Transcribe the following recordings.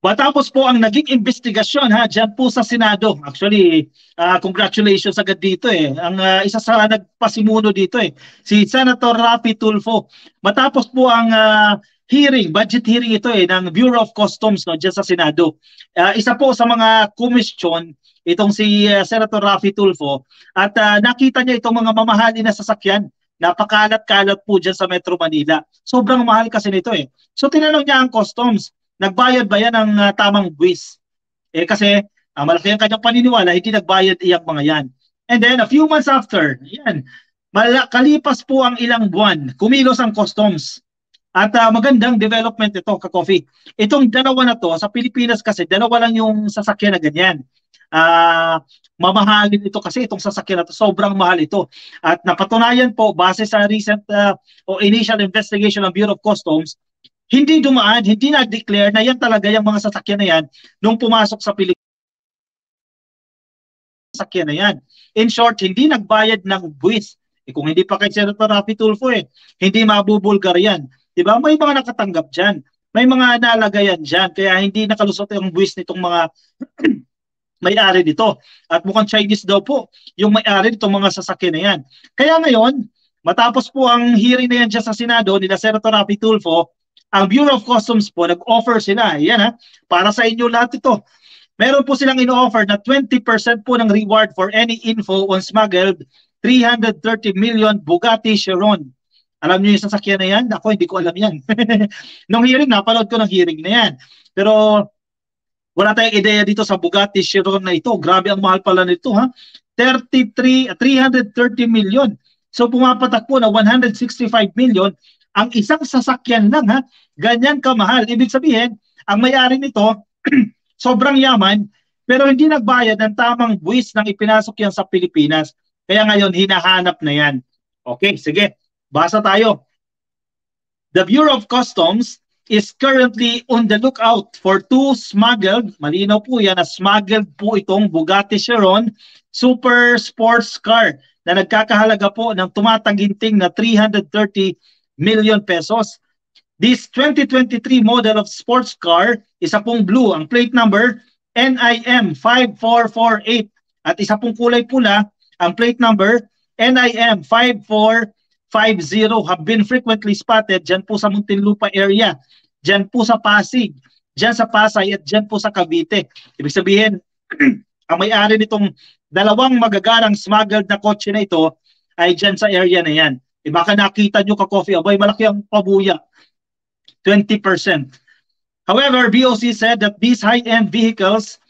Matapos po ang naging investigasyon ha diyan po sa Senado. Actually, congratulations agad dito eh. Ang isa sa nagpasimuno dito eh, si Senator Raffy Tulfo. Matapos po ang hearing, budget hearing ito eh ng Bureau of Customs no diyan sa Senado. Isa po sa mga komisyon itong si Senator Raffy Tulfo at nakita niya itong mga mamahalin na sasakyan. Napakalat-kalat po diyan sa Metro Manila. Sobrang mahal kasi nito eh. So tinanong niya ang customs, nagbayad ba yan ng tamang buwis? Eh kasi malaki ang kanyang paniniwala, hindi nagbayad iyang mga yan. And then a few months after, yan, kalipas po ang ilang buwan, kumilos ang customs. At magandang development ito, ka-coffee. Itong dalawa na to, sa Pilipinas kasi, dalawa lang yung sasakyan na ganyan. Mamahalin ito kasi itong sasakyan na to, sobrang mahal ito. At napatunayan po, base sa recent o initial investigation ng Bureau of Customs, hindi dumaan, hindi na-declare na yan talaga yung mga sasakyan na yan nung pumasok sa Pilipinas. Sasakyan na yan. In short, hindi nagbayad ng buwis. Kung hindi pa kay Senator Raffy Tulfo hindi mabubulgar yan. Diba? May mga nakatanggap dyan. May mga nalagayan dyan. Kaya hindi nakalusot yung buwis nitong mga may-ari dito. At mukhang Chinese daw po yung may-ari nitong mga sasakyan na yan. Kaya ngayon, matapos po ang hearing na yan dyan sa Senado nila Senator Raffy Tulfo, ang Bureau of Customs po, nag-offer sila. Yan ha, para sa inyo lahat ito. Meron po silang ino-offer na 20% po ng reward for any info on smuggled 330 million Bugatti Chiron. Alam niyo yung sasakyan na yan? Ako, hindi ko alam yan. Nung hearing, napanood ko ng hearing na yan. Pero wala tayong ideya dito sa Bugatti Chiron na ito. Grabe ang mahal pala nito ha. 330 million. So pumapatak po na 165 million ang isang sasakyan lang ha, ganyan kamahal. Ibig sabihin, ang may-ari nito, sobrang yaman, pero hindi nagbayad ng tamang buwis nang ipinasok yan sa Pilipinas. Kaya ngayon, hinahanap na yan. Okay, sige, basa tayo. The Bureau of Customs is currently on the lookout for two smuggled, malinaw po yan na smuggled po itong Bugatti Chiron super sports car na nagkakahalaga po ng tumataginting na 330 million pesos. This 2023 model of sports car, isa pong blue, ang plate number NIM 5448 at isa pong kulay pula, ang plate number NIM 5450 have been frequently spotted dyan po sa Muntinlupa area, dyan po sa Pasig, dyan sa Pasay at dyan po sa Cavite. Ibig sabihin, ang may-ari nitong dalawang magagarang smuggled na kotse na ito ay dyan sa area na yan. Baka nakita nyo ka-coffee, abay, malaki ang pabuya. 20%. However, BOC said that these high-end vehicles,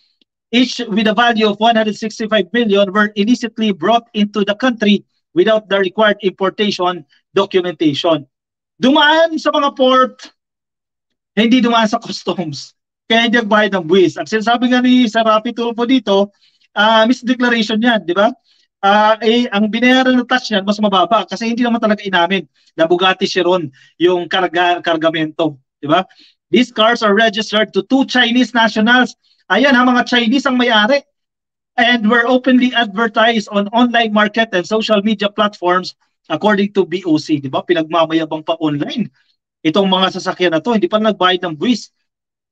each with a value of 165 million, were illicitly brought into the country without the required importation documentation. Dumaan sa mga port, hindi dumaan sa customs. Kaya hindi nagbayad ng buwis. Ang sinasabi nga ni Sir Raffy Tulfo dito, misdeclaration yan, di ba? Ang binayaran ng tax niyan mas mababa kasi hindi naman talaga inamin na Bugatti Chiron yung kargamento, di ba? These cars are registered to two Chinese nationals. Ayan ha, mga Chinese ang may-ari. And were openly advertised on online market and social media platforms according to BOC, di ba? Pinagmamayabang pa online itong mga sasakyan na to, hindi pa nagbayad ng buwis.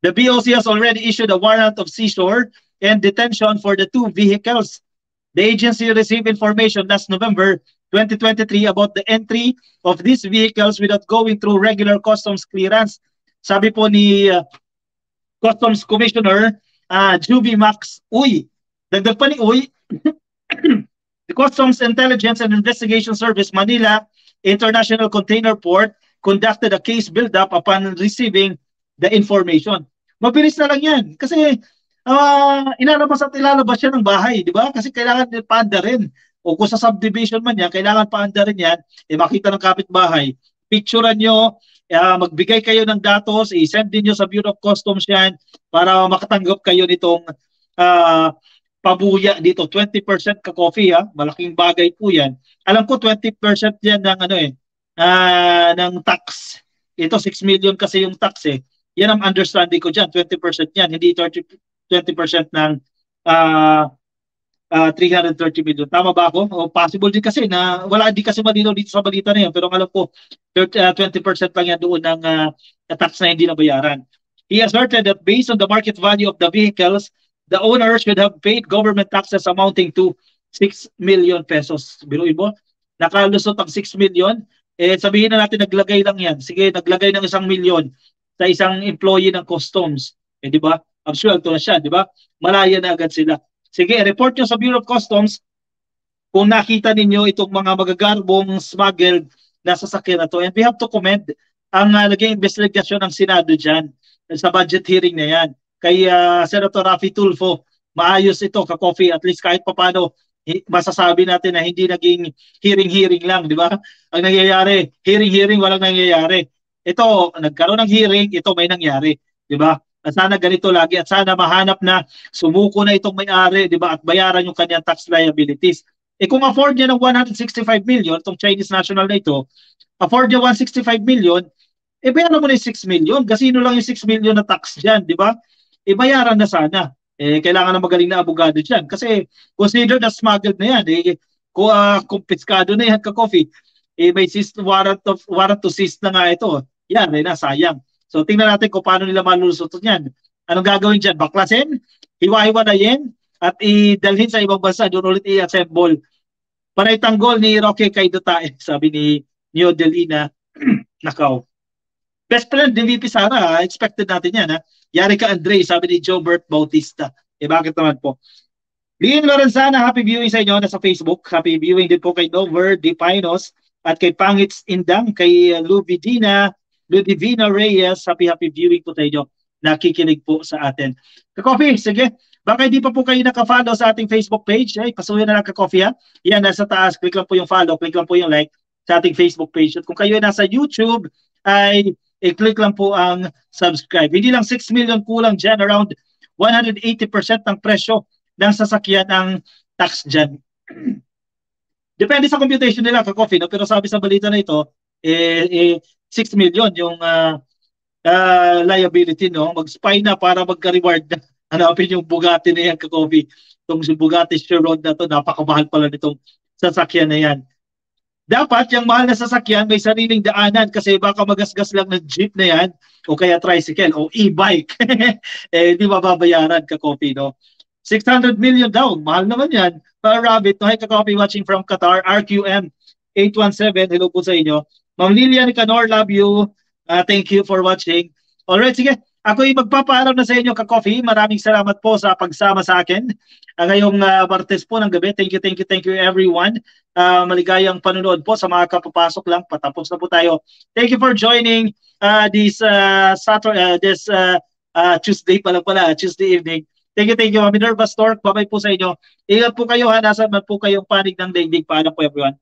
The BOC has already issued a warrant of seizure and detention for the two vehicles. The agency received information last November 2023 about the entry of these vehicles without going through regular customs clearance. Sabi po ni Customs Commissioner Juby Max Uy, dagdag pa ni Uy, the Customs Intelligence and Investigation Service Manila International Container Port conducted a case build-up upon receiving the information. Mabilis na lang yan kasi ilalabas at ilalabas siya ng bahay, di ba? Kasi kailangan paanda rin. O kung sa subdivision man yan, kailangan paanda rin yan, makita ng kapitbahay. Picturean nyo, magbigay kayo ng datos, i-send din nyo sa Bureau of Customs yan para makatanggap kayo nitong pabuya dito. 20% ka-coffee ha, malaking bagay po yan. Alam ko 20% yan ng ng tax. Ito 6 million kasi yung tax eh. Yan ang understanding ko dyan, 20% yan, hindi 20% ng 330 million. Tama ba ako? O possible din kasi na wala din kasi malinaw dito sa balita na yan. Pero alam ko 20% lang yan doon ng tax na hindi nabayaran. He asserted that based on the market value of the vehicles, the owner should have paid government taxes amounting to 6 million pesos. Biruin mo, nakalusot ang 6 million. Eh, sabihin na natin naglagay lang yan. Sige, naglagay ng 1 milyon sa isang employee ng customs. Eh, di ba? Absuelto na siya, di ba? Malaya na agad sila. Sige, report nyo sa Bureau of Customs kung nakita ninyo itong mga magagarbong smuggled na sasakyan na to. And we have to commend ang naging investigasyon ng Senado dyan sa budget hearing na yan. Kay Senator Raffy Tulfo, maayos ito, ka-coffee, at least kahit papano masasabi natin na hindi naging hearing-hearing lang, di ba? Ang nangyayari, hearing-hearing, walang nangyayari. Ito, nagkaroon ng hearing, ito may nangyari, di ba? At sana ganito lagi at sana mahanap na sumuko na itong may-ari, di ba? At bayaran yung kanyang tax liabilities. Eh kung afford niya ng 165 million, itong Chinese national na ito, afford niya 165 million, eh bayaran mo na yung 6 million. Kasino lang yung 6 million na tax dyan, di ba? Eh bayaran na sana. Eh kailangan na magaling na abogado dyan. Kasi considered as smuggled na yan. Eh, kumpiskado na yan ka-coffee. Eh may warrant to seize na nga ito. Yan, eh na, sayang. So tingnan natin kung paano nila malulusot yan. Anong gagawin dyan? Baklasin? Hiwa-hiwa na yan? At idalhin sa ibang bansa, doon ulit i-assemble. Para itanggol ni Roque Kaidotae, sabi ni Neo Delina, nakaw. Best friend ni VP Sara, expected natin yan. Ha? Yari ka Andre, sabi ni Jobert Bautista. Eh bakit naman po? Liam Lorenzana, happy viewing sa inyo na sa Facebook. Happy viewing din po kay Dover D. Pinos at kay Pangits Indang, kay Ludivina Reyes. Happy viewing po tayo. Nakikinig po sa atin. Ka-coffee, sige. Baka hindi pa po kayo naka-follow sa ating Facebook page. Ay, pasuhin na lang ka-coffee ha. Yan, nasa taas. Click lang po yung follow. Click lang po yung like sa ating Facebook page. At kung kayo ay nasa YouTube, ay i-click lang po ang subscribe. Hindi lang 6 million kulang dyan. Around 180% ng presyo ng sasakyan ang tax dyan. Depende sa computation nila, ka-coffee. No? Pero sabi sa balita na ito, 6 million yung liability. No? Mag-spy na para magka-reward na. Hanapin yung Bugatti na yan, ka-coffee. Itong Bugatti Chiron na to, napakamahal pala nitong sasakyan na yan. Dapat yung mahal na sasakyan may sariling daanan kasi baka magasgas lang ng jeep na yan o kaya tricycle o e-bike. Eh, hindi mababayaran, ka-coffee, no? 600 million daw. Mahal naman yan. Para Rabbit, no? Hi, ka-coffee watching from Qatar. RQM 817. Hello po sa inyo. Ma'am Lilian Canor, love you. Thank you for watching. Alright, sige. Ako'y magpapaalam na sa inyo, ka-coffee. Maraming salamat po sa pagsama sa akin. Ngayong Martes po ng gabi. Thank you everyone. Maligayang panunood po sa mga kapapasok lang. Patapos na po tayo. Thank you for joining this Tuesday Tuesday evening. Thank you. Minerva Stork, babay po sa inyo. Ingat po kayo ha. Nasaan man po kayong panig ng daigdig. Paalam po everyone.